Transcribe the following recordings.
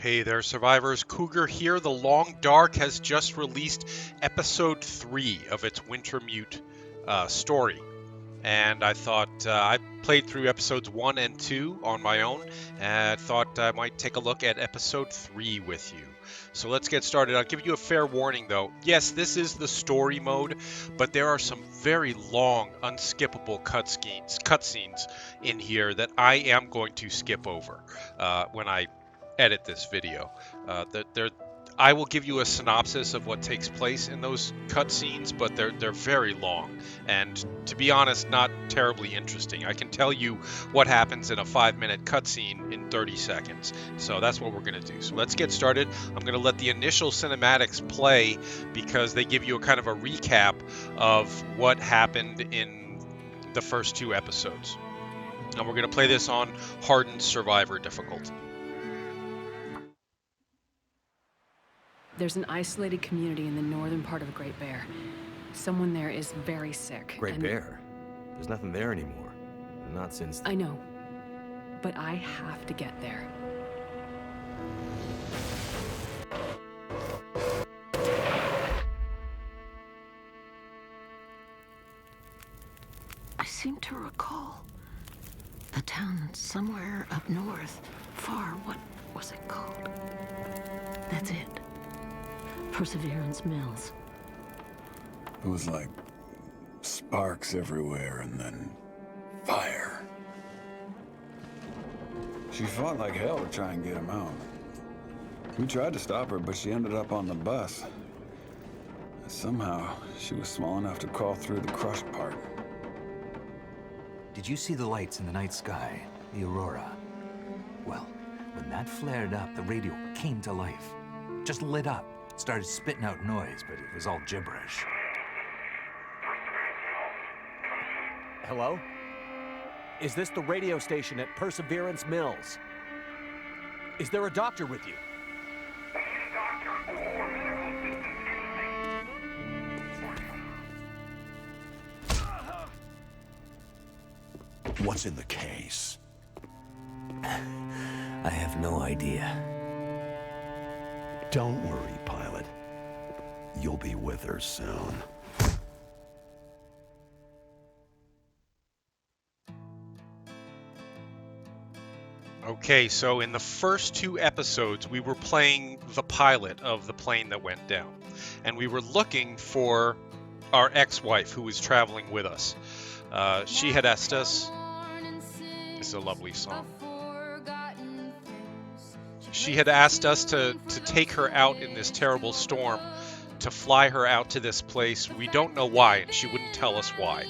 Hey there, survivors. Cougar here. The Long Dark has just released episode 3 of its Wintermute story. And I thought I played through episodes 1 and 2 on my own, and I thought I might take a look at episode 3 with you. So let's get started. I'll give you a fair warning though. Yes, this is the story mode, but there are some very long, unskippable cutscenes in here that I am going to skip over when I edit this video. I will give you a synopsis of what takes place in those cutscenes, but they're very long, and to be honest, not terribly interesting. I can tell you what happens in a 5-minute cutscene in 30 seconds, so that's what we're going to do. So let's get started. I'm going to let the initial cinematics play because they give you a kind of a recap of what happened in the first 2 episodes. And we're going to play this on hardened survivor difficulty. There's an isolated community in the northern part of Great Bear. Someone there is very sick. Great Bear? There's nothing there anymore. Not since... I know. But I have to get there. I seem to recall a town somewhere up north, far. What was it called? That's it. Perseverance Mills. It was like sparks everywhere and then fire. She fought like hell to try and get him out. We tried to stop her, but she ended up on the bus. Somehow, she was small enough to crawl through the crushed part. Did you see the lights in the night sky? The aurora? Well, when that flared up, the radio came to life. Just lit up. Started spitting out noise, but it was all gibberish. Hello? Is this the radio station at Perseverance Mills? Is there a doctor with you? What's in the case? I have no idea. Don't worry, pilot. You'll be with her soon. Okay, so in the first 2 episodes, we were playing the pilot of the plane that went down. And we were looking for our ex-wife who was traveling with us. She had asked us... This is a lovely song. She had asked us to take her out in this terrible storm, to fly her out to this place. We don't know why, and she wouldn't tell us why.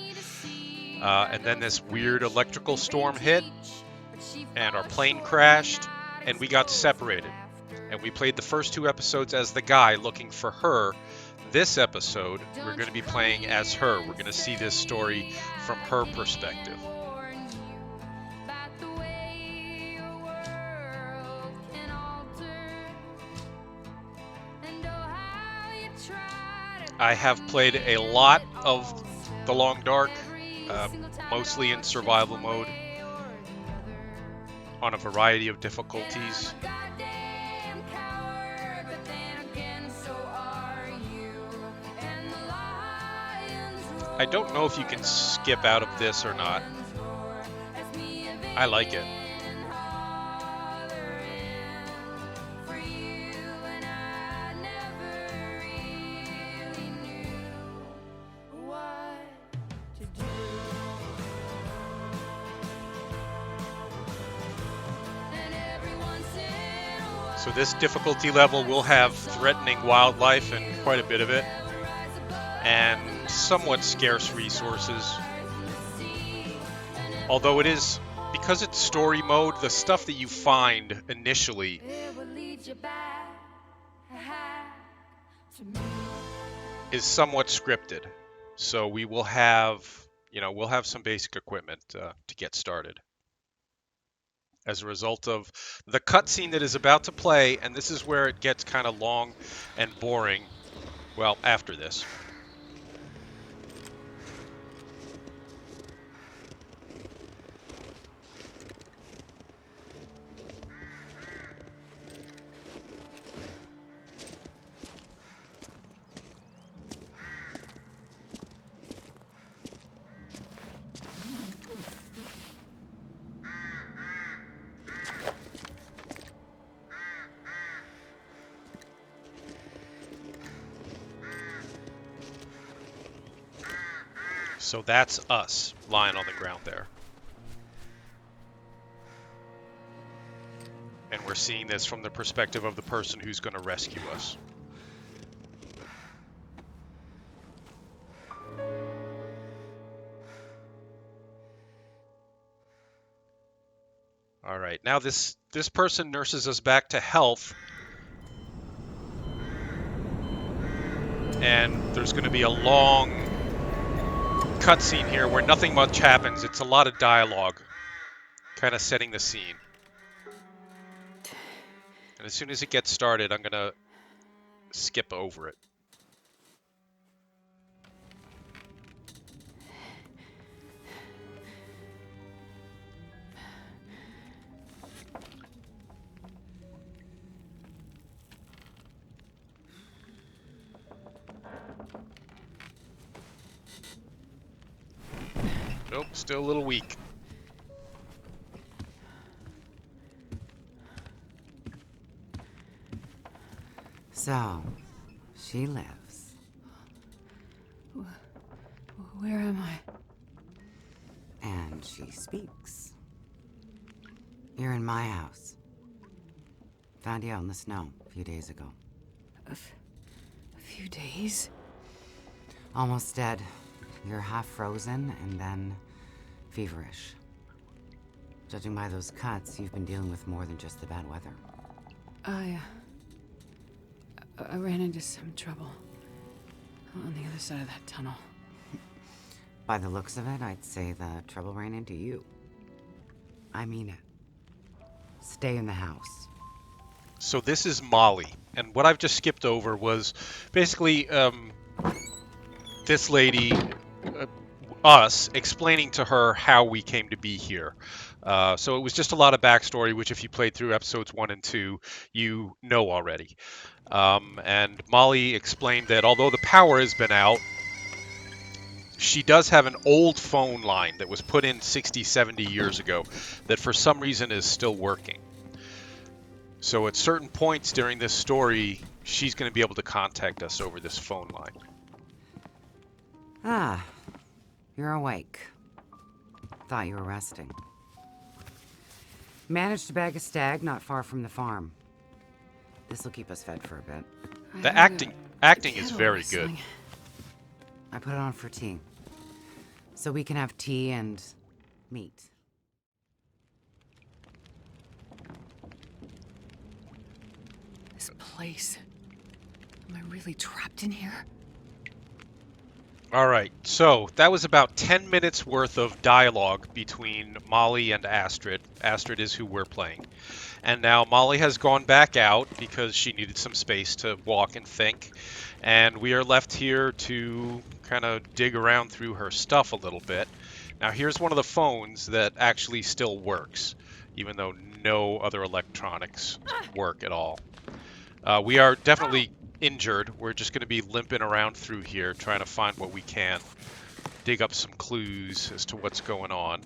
And then this weird electrical storm hit, and our plane crashed, and we got separated. And we played the first 2 episodes as the guy looking for her. This episode, we're going to be playing as her. We're going to see this story from her perspective. I have played a lot of The Long Dark, mostly in survival mode, on a variety of difficulties. I don't know if you can skip out of this or not. I like it. So this difficulty level will have threatening wildlife and quite a bit of it, and somewhat scarce resources. Although it is, because it's story mode, the stuff that you find initially is somewhat scripted. So we will have, we'll have some basic equipment to get started. As a result of the cutscene that is about to play, and this is where it gets kind of long and boring. Well, after this. So that's us lying on the ground there. And we're seeing this from the perspective of the person who's going to rescue us. All right, now this person nurses us back to health. And there's going to be a long cutscene here where nothing much happens. It's a lot of dialogue, kind of setting the scene. And as soon as it gets started, I'm going to skip over it. Nope, still a little weak. So, she lives. Where am I? And she speaks. You're in my house. Found you out in the snow a few days ago. A few days? Almost dead. You're half frozen and then feverish. Judging by those cuts, you've been dealing with more than just the bad weather. I ran into some trouble on the other side of that tunnel. By the looks of it, I'd say the trouble ran into you. I mean it. Stay in the house. So this is Molly, and what I've just skipped over was basically this lady, us, explaining to her how we came to be here. So it was just a lot of backstory, which if you played through episodes 1 and 2, you know already. And Molly explained that although the power has been out, she does have an old phone line that was put in 60, 70 years ago that for some reason is still working. So at certain points during this story, she's going to be able to contact us over this phone line. Ah, you're awake. Thought you were resting. Managed to bag a stag not far from the farm. This'll keep us fed for a bit. The acting is very good. I put it on for tea. So we can have tea and meat. This place. Am I really trapped in here? All right, so that was about 10 minutes worth of dialogue between Molly and Astrid. Astrid is who we're playing. And now Molly has gone back out because she needed some space to walk and think. And we are left here to kind of dig around through her stuff a little bit. Now here's one of the phones that actually still works, even though no other electronics work at all. We are definitely injured. We're just going to be limping around through here trying to find what we can. Dig up some clues as to what's going on.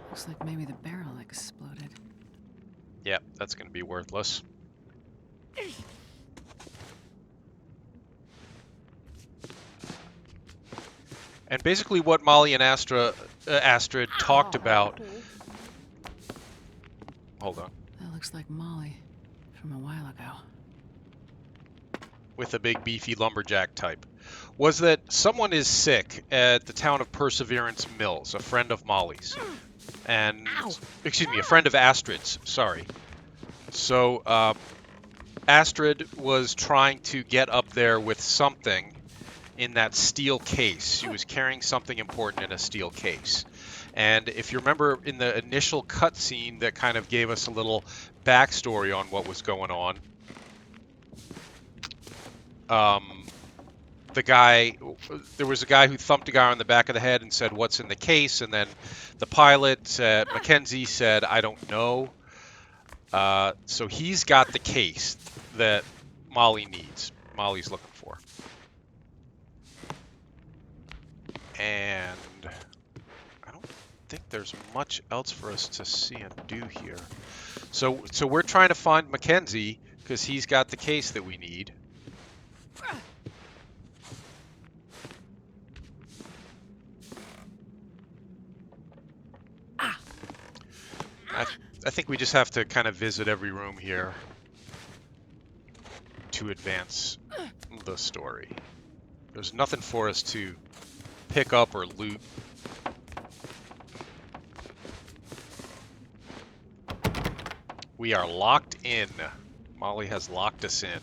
Looks like maybe the barrel exploded. Yep, that's going to be worthless. And basically what Molly and Astrid talked about... Hold on. That looks like Molly from a while ago. With a big beefy lumberjack type. Was that someone is sick at the town of Perseverance Mills, a friend of Molly's. And, excuse me, a friend of Astrid's, sorry. So, Astrid was trying to get up there with something in that steel case. She was carrying something important in a steel case. And if you remember in the initial cutscene that kind of gave us a little backstory on what was going on, there was a guy who thumped a guy on the back of the head and said, "What's in the case?" And then the pilot, Mackenzie, said, "I don't know." So he's got the case that Molly needs. Molly's looking for. And I don't think there's much else for us to see and do here. So we're trying to find Mackenzie because he's got the case that we need. I think we just have to kind of visit every room here to advance the story. There's nothing for us to pick up or loot. We are locked in. Molly has locked us in.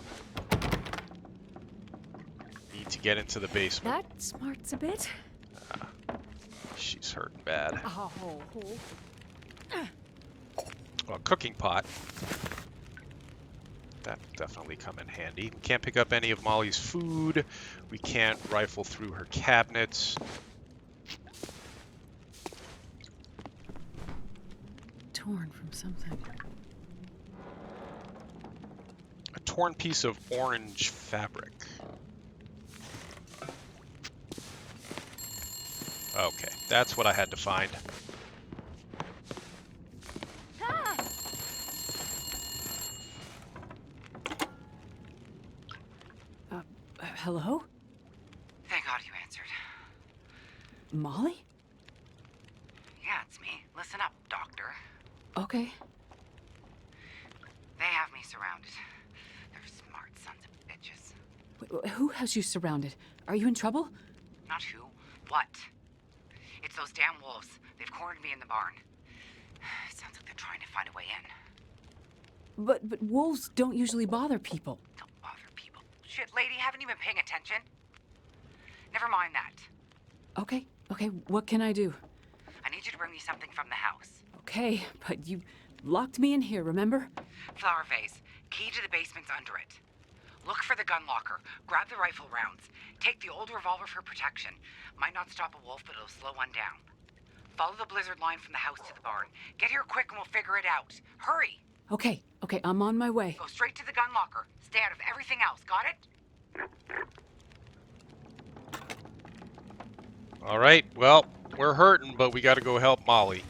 Need to get into the basement. That smarts a bit. She's hurting bad. Oh. Well, cooking pot. That definitely come in handy. We can't pick up any of Molly's food. We can't rifle through her cabinets. Torn from something. A torn piece of orange fabric. Okay, that's what I had to find. Hello? Thank God you answered. Molly? Yeah, it's me. Listen up, Doctor. Okay. They have me surrounded. They're smart sons of bitches. Who has you surrounded? Are you in trouble? Not who, what? It's those damn wolves. They've cornered me in the barn. Sounds like they're trying to find a way in. But wolves don't usually bother people. Don't bother people. Shit, lady, haven't you been paying attention? Never mind that. Okay, what can I do? I need you to bring me something from the house. Okay, but you locked me in here, remember? Flower vase. Key to the basement's under it. Look for the gun locker. Grab the rifle rounds. Take the old revolver for protection. Might not stop a wolf, but it'll slow one down. Follow the blizzard line from the house to the barn. Get here quick and we'll figure it out. Hurry! Okay, I'm on my way. Go straight to the gun locker. Stay out of everything else, got it? All right, well, we're hurting, but we got to go help Molly.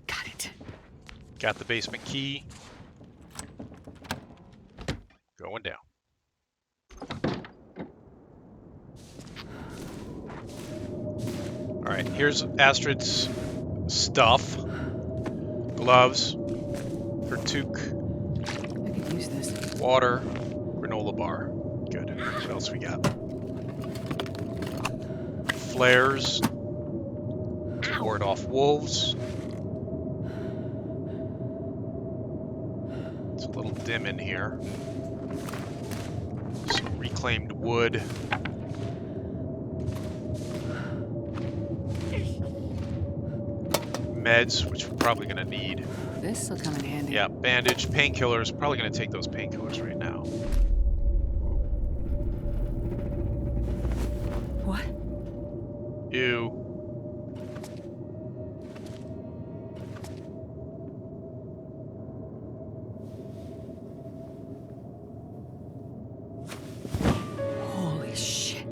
Got it. Got the basement key. Going down. All right, here's Astrid's stuff. Gloves, her toque, I could use this. water, granola bar. Good. What else we got? Flares. Ward off wolves. It's a little dim in here. Some reclaimed wood. Meds, which we're probably going to need. This'll come in handy. Yeah, bandage, painkillers. Probably going to take those painkillers right now. What? Ew. Holy shit.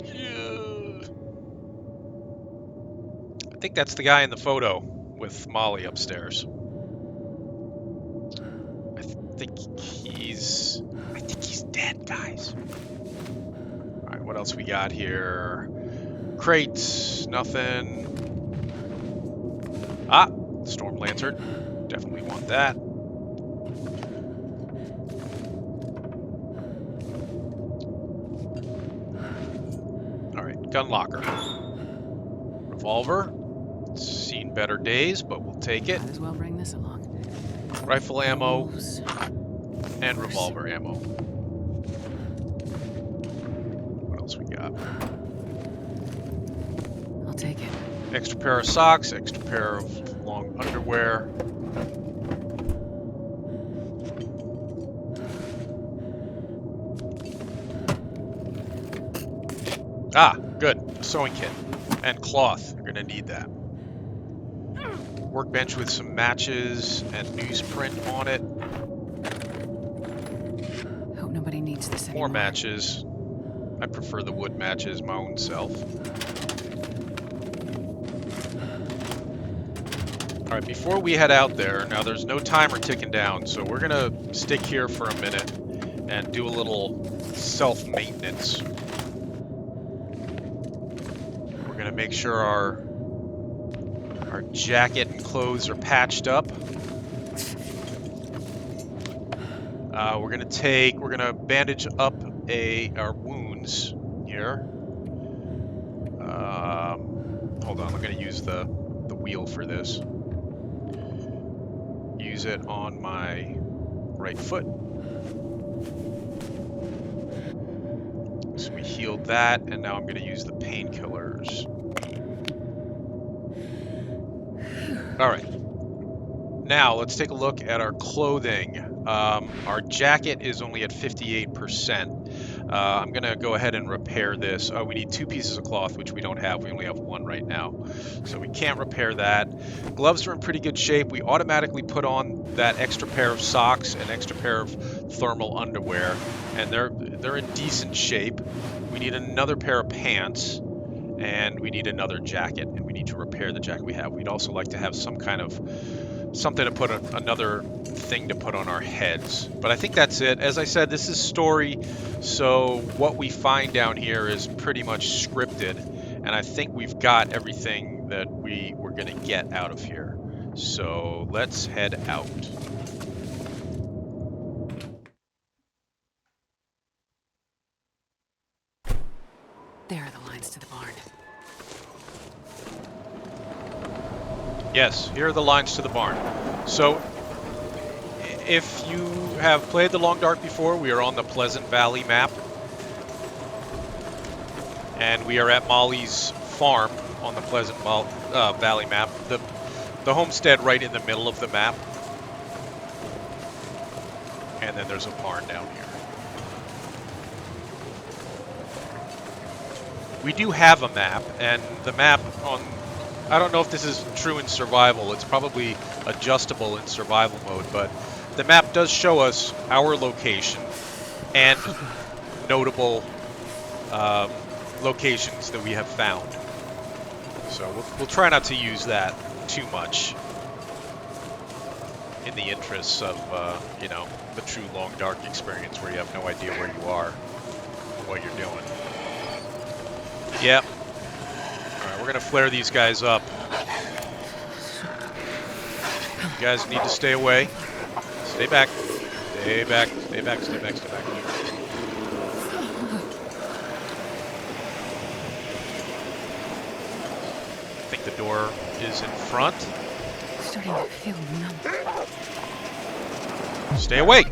I think that's the guy in the photo with Molly upstairs. I think he's dead, guys. All right, what else we got here? Crates, nothing. Ah, storm lantern. Definitely want that. All right, gun locker. Revolver. Seen better days, but we'll take it. Might as well bring this along. Rifle ammo Wolves. and revolver ammo. What else we got? I'll take it. Extra pair of socks, extra pair of long underwear. Ah, good. Sewing kit and cloth. You're gonna need that. Workbench with some matches and newsprint on it. Hope nobody needs this anymore. More matches. I prefer the wood matches my own self. Alright, before we head out there, now there's no timer ticking down, so we're gonna stick here for a minute and do a little self-maintenance. gonna make sure our jacket and clothes are patched up. We're gonna bandage up our wounds here. Hold on, I'm gonna use the wheel for this. Use it on my right foot. So we healed that, and now I'm gonna use the painkillers. All right. Now let's take a look at our clothing. Our jacket is only at 58%. I'm gonna go ahead and repair this. We need 2 pieces of cloth, which we don't have. We only have 1 right now, so we can't repair that. Gloves are in pretty good shape. We automatically put on that extra pair of socks and extra pair of thermal underwear, and they're in decent shape. We need another pair of pants, and we need another jacket, and we need to repair the jacket we have. We'd also like to have some kind of something to put another thing to put on our heads. But I think that's it. As I said, this is story, so what we find down here is pretty much scripted, and I think we've got everything that we were going to get out of here. So let's head out. There are the lines to the barn. Yes, here are the lines to the barn. So, if you have played The Long Dark before, we are on the Pleasant Valley map. And we are at Molly's farm on the Pleasant Valley map. The homestead right in the middle of the map. And then there's a barn down here. We do have a map, and the map on... I don't know if this is true in survival. It's probably adjustable in survival mode, but the map does show us our location and notable locations that we have found. So we'll try not to use that too much in the interests of, you know, the true Long Dark experience where you have no idea where you are or what you're doing. Yep. Alright, we're gonna flare these guys up. You guys need to stay away. Stay back. Stay back. Stay back. Stay back. Stay back. I think the door is in front. Starting to feel numb. Stay away.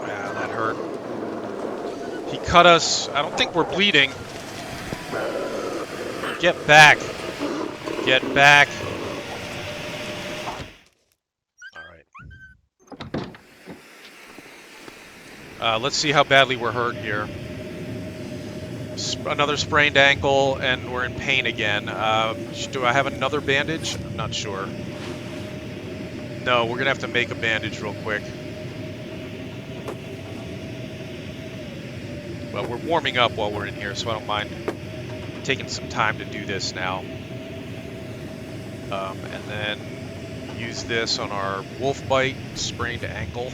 Yeah, that hurt. He cut us. I don't think we're bleeding. Get back. Get back. Alright. Let's see how badly we're hurt here. Another sprained ankle, and we're in pain again. Do I have another bandage? I'm not sure. No, we're going to have to make a bandage real quick. Well, we're warming up while we're in here, so I don't mind taking some time to do this now. And then use this on our wolf bite, sprained ankle.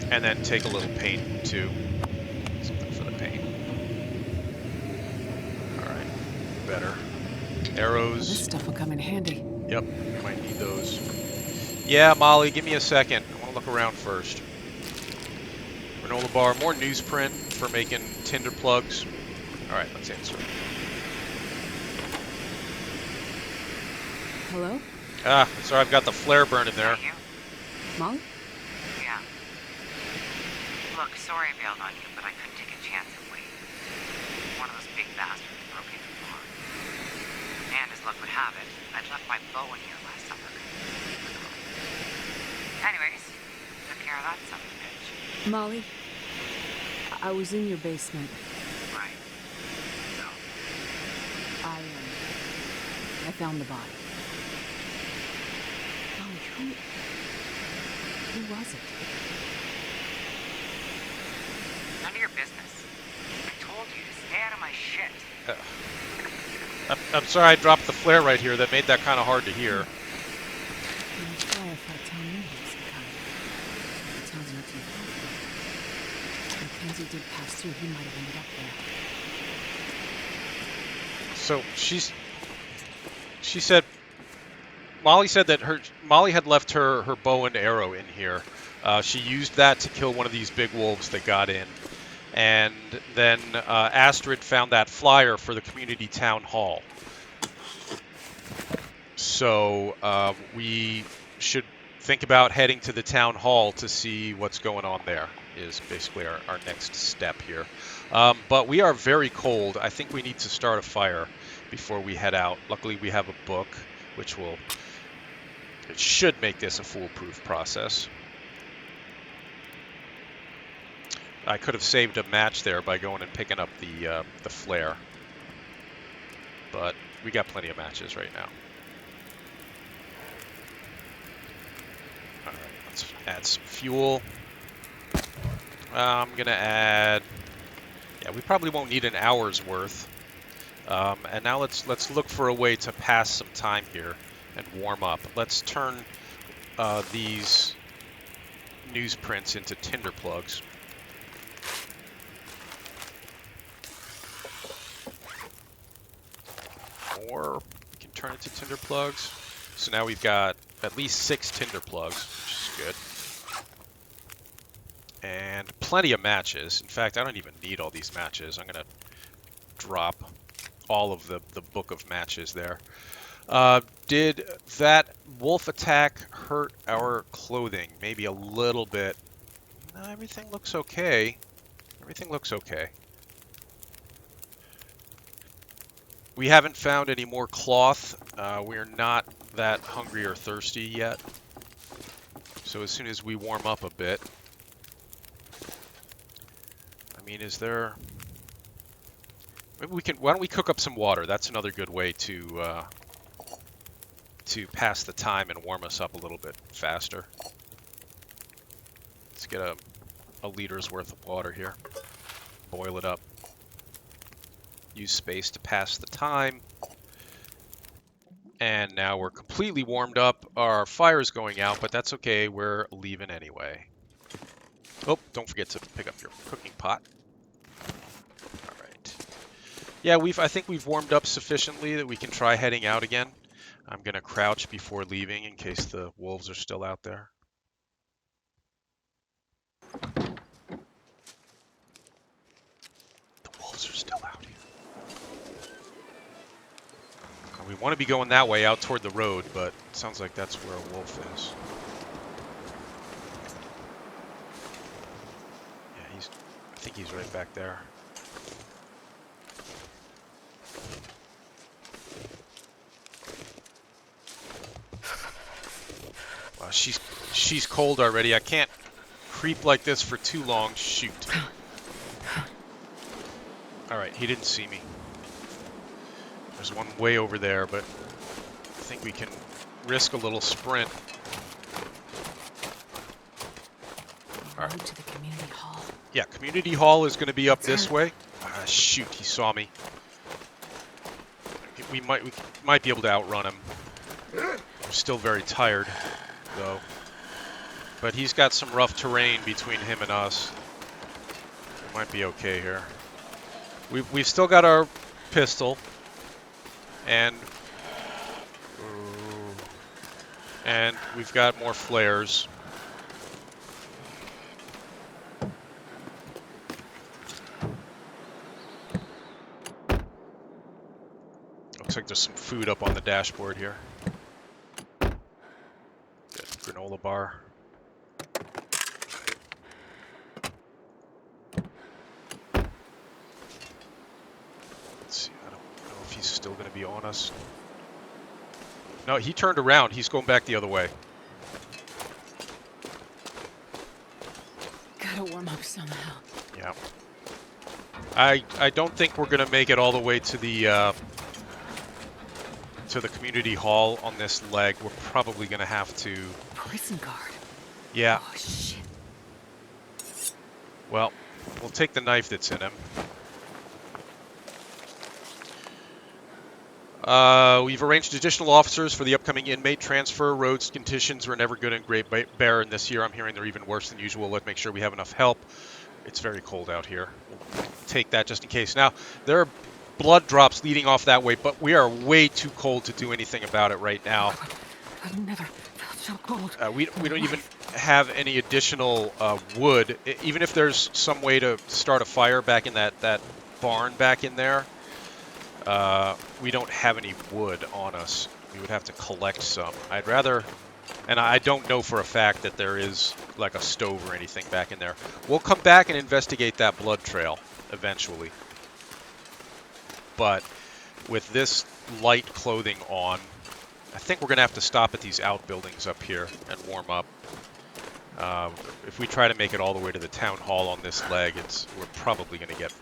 And then take a little pain, too. Something for the pain. Alright, better. Arrows. This stuff will come in handy. Yep, might need those. Yeah, Molly, give me a second. I want to look around first. Granola bar, more newsprint for making tinder plugs. Alright, let's answer. Hello? Ah, sorry, I've got the flare burn in there. Molly? Yeah. Look, sorry I bailed on you, but I couldn't take a chance and wait. One of those big bastards broke into the barn. And as luck would have it, I'd left my bow in here last summer. Anyways, took care of that son of a bitch. Molly? I was in your basement. Right. So, I found the body. Molly, who was it? none of your business. I told you to stay out of my shit. I'm sorry I dropped the flare right here. That made that kind of hard to hear. That's why I thought town meeting was the kind. It sounds not too bad. he did pass through, he might have ended up there. So she said, Molly said that Molly had left her bow and arrow in here. She used that to kill one of these big wolves that got in. And then Astrid found that flyer for the community town hall. So we should think about heading to the town hall to see what's going on there, is basically our next step here. But we are very cold. I think we need to start a fire before we head out. Luckily we have a book, which it should make this a foolproof process. I could have saved a match there by going and picking up the flare, but we got plenty of matches right now. All right, let's add some fuel. I'm gonna add. Yeah, we probably won't need an hour's worth. And now let's look for a way to pass some time here and warm up. Let's turn these newsprints into tinder plugs. Or we can turn it to tinder plugs. So now we've got at least 6 tinder plugs, which is good. And plenty of matches. In fact, I don't even need all these matches. I'm going to drop all of the book of matches there. Did that wolf attack hurt our clothing? Maybe a little bit. No, everything looks okay. Everything looks okay. We haven't found any more cloth. We're not that hungry or thirsty yet. So as soon as we warm up a bit. I mean, is there... Maybe we can... Why don't we cook up some water? That's another good way to pass the time and warm us up a little bit faster. Let's get a liter's worth of water here. Boil it up. Use space to pass the time. And now we're completely warmed up. Our fire's going out, but that's okay. We're leaving anyway. Oh, don't forget to pick up your cooking pot. All right. Yeah, I think we've warmed up sufficiently that we can try heading out again. I'm going to crouch before leaving in case the wolves are still out there. The wolves are still out here. We want to be going that way out toward the road, but it sounds like that's where a wolf is. Yeah, I think he's right back there. Wow, she's cold already. I can't creep like this for too long. Shoot. All right, he didn't see me. There's one way over there, but I think we can risk a little sprint. All right. To the community hall. Yeah, community hall is going to be up this way. Ah, shoot, he saw me. We might be able to outrun him. I'm still very tired, though. But he's got some rough terrain between him and us. We might be okay here. We've still got our pistol. And we've got more flares. Looks like there's some food up on the dashboard here. Good. Granola bar. Still going to be on us. No, he turned around. He's going back the other way. Gotta warm up somehow. Yeah. I don't think we're going to make it all the way to the community hall on this leg. We're probably going to have to... Prison guard. Yeah. Oh, shit. Well, we'll take the knife that's in him. We've arranged additional officers for the upcoming inmate transfer. Roads conditions were never good in Great Bear, and this year I'm hearing they're even worse than usual. Let's make sure we have enough help. It's very cold out here. We'll take that just in case. Now, there are blood drops leading off that way, but we are way too cold to do anything about it right now. I've never felt so cold. We don't even have any additional wood. Even if there's some way to start a fire back in that barn back in there, we don't have any wood on us. We would have to collect some. I'd rather, and I don't know for a fact that there is like a stove or anything back in there. We'll come back and investigate that blood trail eventually. But with this light clothing on, I think we're going to have to stop at these outbuildings up here and warm up. If we try to make it all the way to the town hall on this leg, we're probably going to get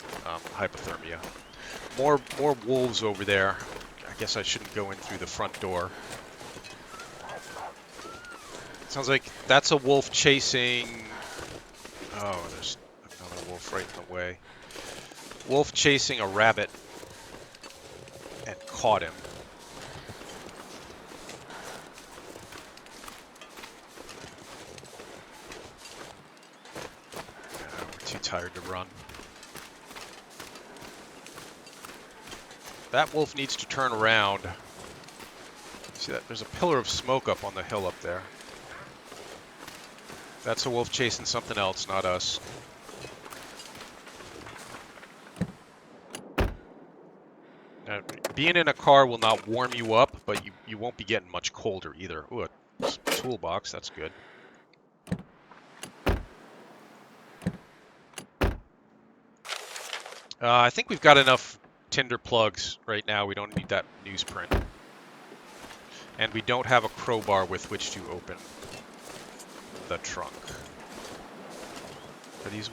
hypothermia. More wolves over there. I guess I shouldn't go in through the front door. Sounds like that's a wolf chasing... Oh, there's another wolf right in the way. Wolf chasing a rabbit and caught him. We're too tired to run. That wolf needs to turn around. See that? There's a pillar of smoke up on the hill up there. That's a wolf chasing something else, not us. Now, being in a car will not warm you up, but you won't be getting much colder either. Ooh, a toolbox, that's good. I think we've got enough tinder plugs right now. We don't need that newsprint. And we don't have a crowbar with which to open the trunk. Are these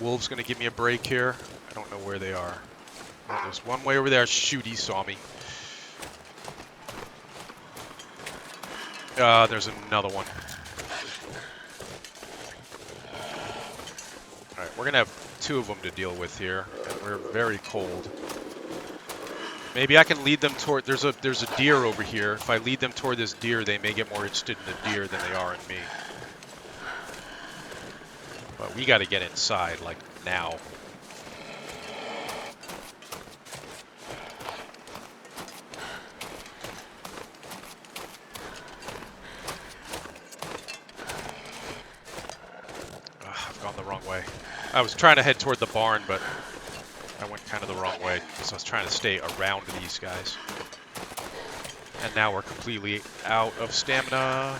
wolves gonna give me a break here? I don't know where they are. Oh, there's one way over there. Shoot, he saw me. There's another one. Alright, we're gonna have two of them to deal with here, and we're very cold. Maybe I can lead them toward... There's a deer over here. If I lead them toward this deer, they may get more interested in the deer than they are in me. But we gotta get inside, like, now. I've gone the wrong way. I was trying to head toward the barn, but I went kind of the wrong way because I was trying to stay around these guys. And now we're completely out of stamina.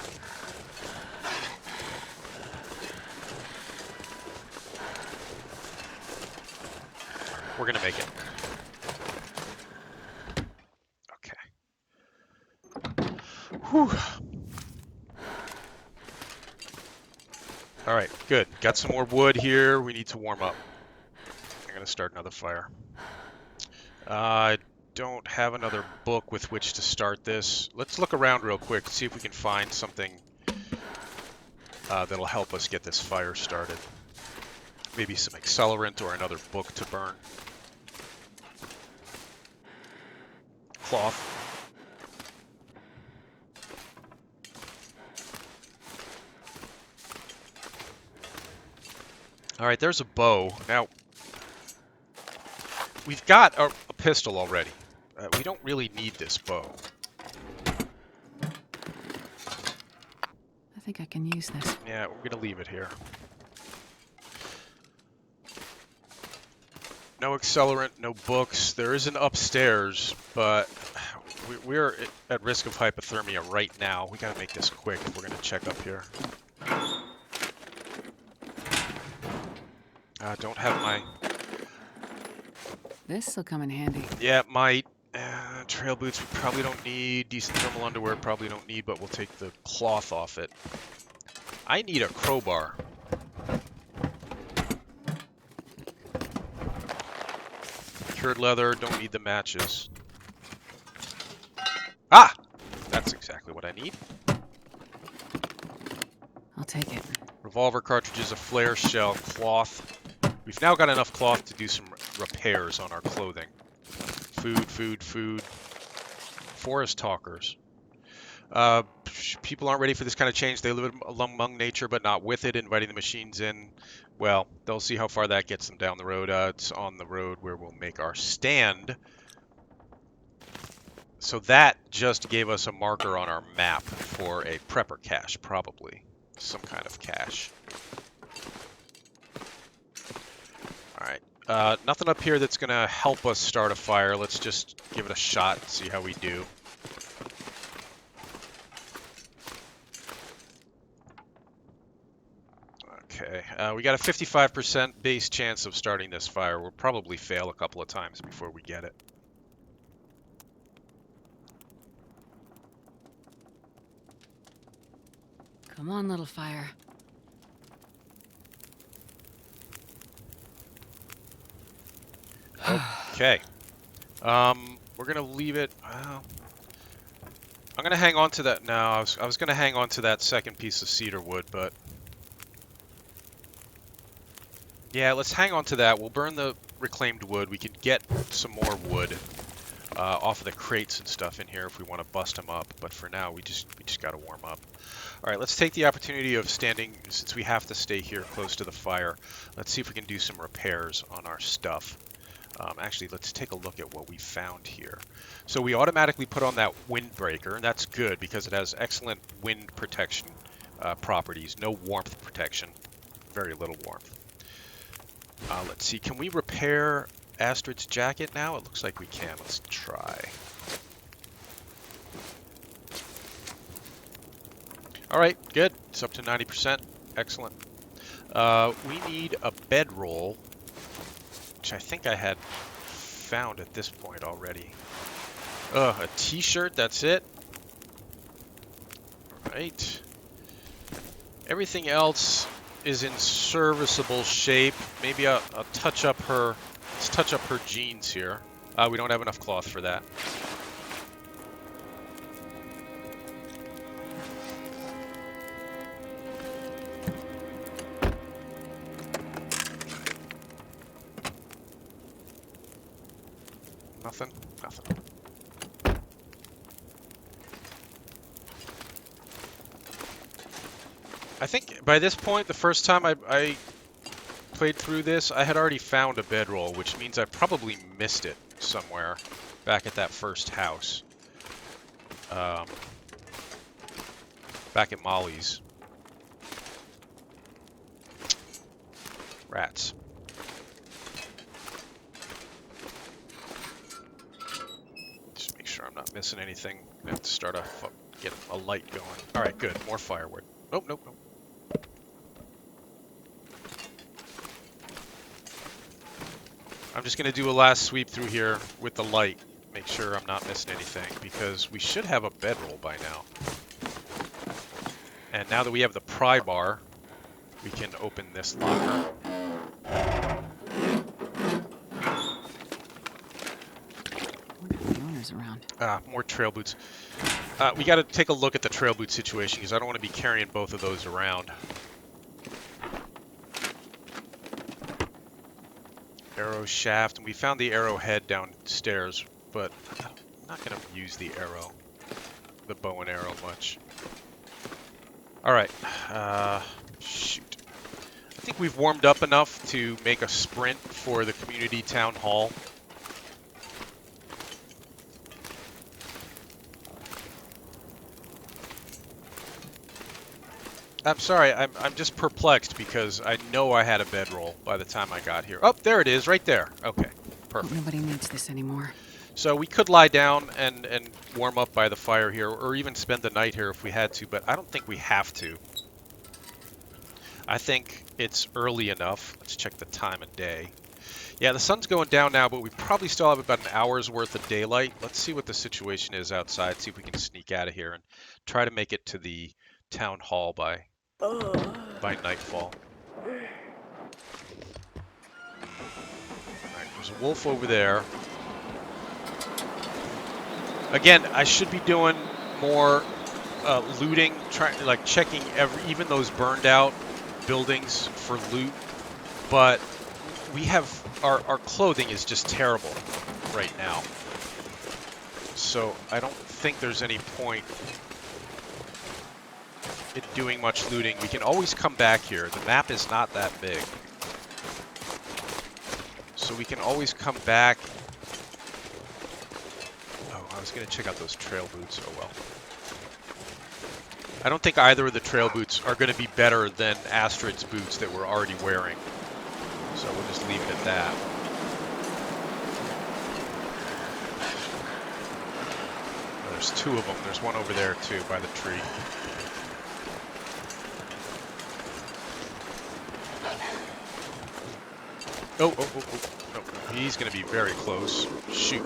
We're gonna make it. Okay. Whew. Alright, good. Got some more wood here. We need to warm up. I'm gonna start another fire. I don't have another book with which to start this. Let's look around real quick, see if we can find something that'll help us get this fire started. Maybe some accelerant or another book to burn. Cloth. Alright, there's a bow. Now, we've got a pistol already. We don't really need this bow. I think I can use this. Yeah, we're gonna leave it here. No accelerant, no books. There is an upstairs, but we're at risk of hypothermia right now. We gotta make this quick if we're gonna check up here. Don't have my... This'll come in handy. Yeah, it might. Trail boots we probably don't need. Decent thermal underwear probably don't need, but we'll take the cloth off it. I need a crowbar. Cured leather, don't need the matches. Ah! That's exactly what I need. I'll take it. Revolver cartridges, a flare shell, cloth. We've now got enough cloth to do some repairs on our clothing. Food, food, food. Forest talkers. people aren't ready for this kind of change. They live among nature, but not with it. Inviting the machines in, well, they'll see how far that gets them down the road. It's on the road where we'll make our stand. So that just gave us a marker on our map for a prepper cache, probably. Some kind of cache. Alright, nothing up here that's going to help us start a fire. Let's just give it a shot and see how we do. Okay, we got a 55% base chance of starting this fire. We'll probably fail a couple of times before we get it. Come on, little fire. Okay. We're gonna leave it. I'm gonna hang on to that. No, I was gonna hang on to that second piece of cedar wood, but yeah, let's hang on to that. We'll burn the reclaimed wood. We can get some more wood off of the crates and stuff in here if we want to bust them up. But for now, we just gotta warm up. All right, let's take the opportunity of standing, since we have to stay here close to the fire. Let's see if we can do some repairs on our stuff. Actually, let's take a look at what we found here. So we automatically put on that windbreaker, and that's good because it has excellent wind protection properties. No warmth protection, very little warmth. Let's see, can we repair Astrid's jacket now? It looks like we can. Let's try. All right, good. It's up to 90%. Excellent. We need a bedroll, which I think I had found at this point already. A t-shirt, that's it. All right. Everything else is in serviceable shape. Maybe I'll touch up her, let's touch up her jeans here. We don't have enough cloth for that. Nothing? Nothing. I think by this point, the first time I played through this, I had already found a bedroll, which means I probably missed it somewhere back at that first house. Back at Molly's. Rats. Just make sure I'm not missing anything. I have to start off, get a light going. All right, good. More firewood. Nope, nope, nope. I'm just going to do a last sweep through here with the light. Make sure I'm not missing anything, because we should have a bedroll by now. And now that we have the pry bar, we can open this locker. The owner's around. More trail boots. We got to take a look at the trail boot situation, because I don't want to be carrying both of those around. Arrow shaft, and we found the arrowhead downstairs, but I'm not going to use the the bow and arrow much. Alright, shoot. I think we've warmed up enough to make a sprint for the community town hall. I'm sorry, I'm just perplexed because I know I had a bedroll by the time I got here. Oh, there it is, right there. Okay, perfect. Nobody needs this anymore. So we could lie down and warm up by the fire here, or even spend the night here if we had to, but I don't think we have to. I think it's early enough. Let's check the time of day. Yeah, the sun's going down now, but we probably still have about an hour's worth of daylight. Let's see what the situation is outside, see if we can sneak out of here and try to make it to the town hall by nightfall. Alright, there's a wolf over there. Again, I should be doing more looting, checking even those burned out buildings for loot, but we have our clothing is just terrible right now, so I don't think there's any point in doing much looting, we can always come back here. The map is not that big. So we can always come back. Oh, I was going to check out those trail boots. Oh well. I don't think either of the trail boots are going to be better than Astrid's boots that we're already wearing. So we'll just leave it at that. There's two of them. There's one over there too by the tree. Oh, oh, oh, oh. No, he's going to be very close. Shoot.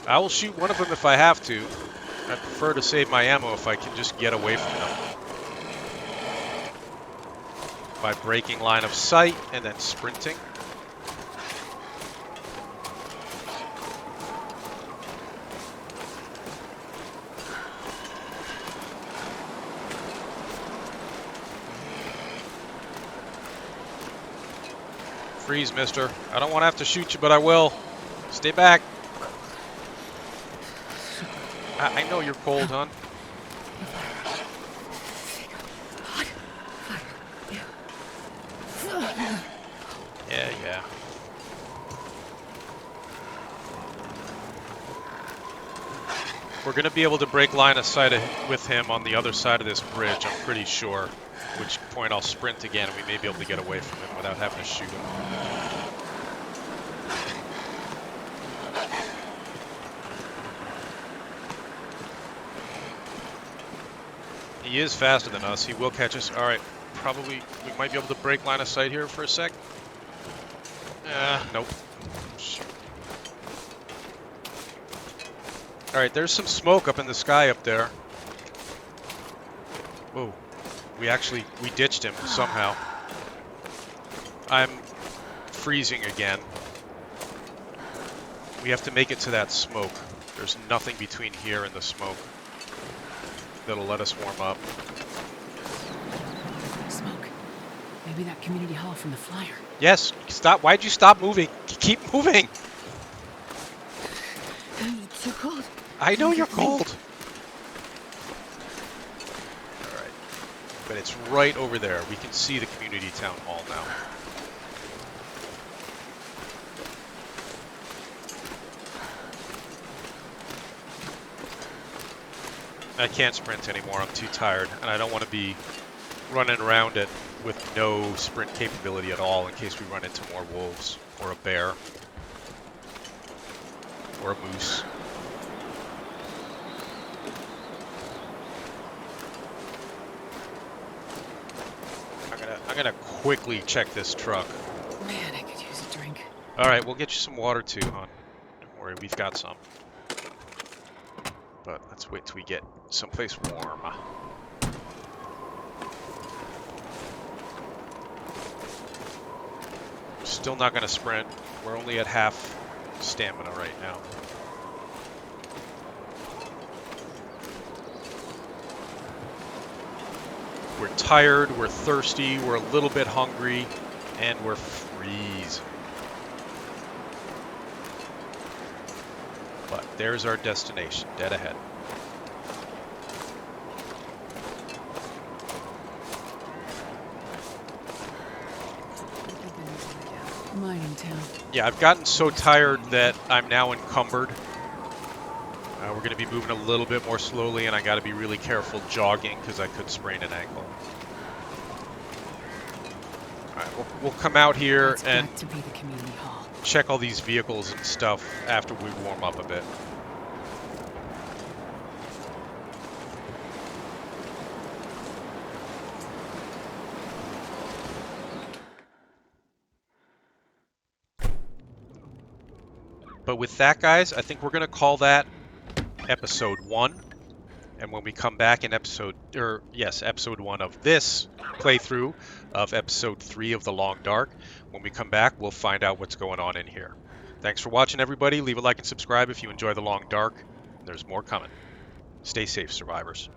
I will shoot one of them if I have to. I prefer to save my ammo if I can just get away from them. By breaking line of sight and then sprinting. Freeze, mister. I don't want to have to shoot you, but I will. Stay back. I know you're cold, hon. Yeah. We're going to be able to break line of sight with him on the other side of this bridge, I'm pretty sure. At which point I'll sprint again and we may be able to get away from him without having to shoot him. He is faster than us. He will catch us. All right, probably we might be able to break line of sight here for a sec. Nope. Shoot. All right, there's some smoke up in the sky up there. Whoa. We ditched him somehow. I'm freezing again. We have to make it to that smoke. There's nothing between here and the smoke that'll let us warm up. Smoke. Maybe that community hall from the flyer. Yes, stop. Why'd you stop moving? Keep moving. It's too cold. I know you're cold. All right. But it's right over there. We can see the community town hall now. I can't sprint anymore. I'm too tired, and I don't want to be running around it with no sprint capability at all in case we run into more wolves or a bear or a moose. I'm gonna quickly check this truck. Man, I could use a drink. All right, we'll get you some water too, hon. Don't worry, we've got some. But let's wait till we get someplace warm. Still not gonna sprint. We're only at half stamina right now. We're tired, we're thirsty, we're a little bit hungry, and we're freezing. But there's our destination, dead ahead. Mining town. Yeah, I've gotten so tired that I'm now encumbered. We're going to be moving a little bit more slowly, and I got to be really careful jogging because I could sprain an ankle. All right, we'll come out here and to be the community hall. Check all these vehicles and stuff after we warm up a bit. But with that, guys, I think we're going to call that episode 1. And when we come back in episode 1 of this playthrough of episode 3 of The Long Dark, when we come back, we'll find out what's going on in here. Thanks for watching, everybody. Leave a like and subscribe if you enjoy The Long Dark. There's more coming. Stay safe, survivors.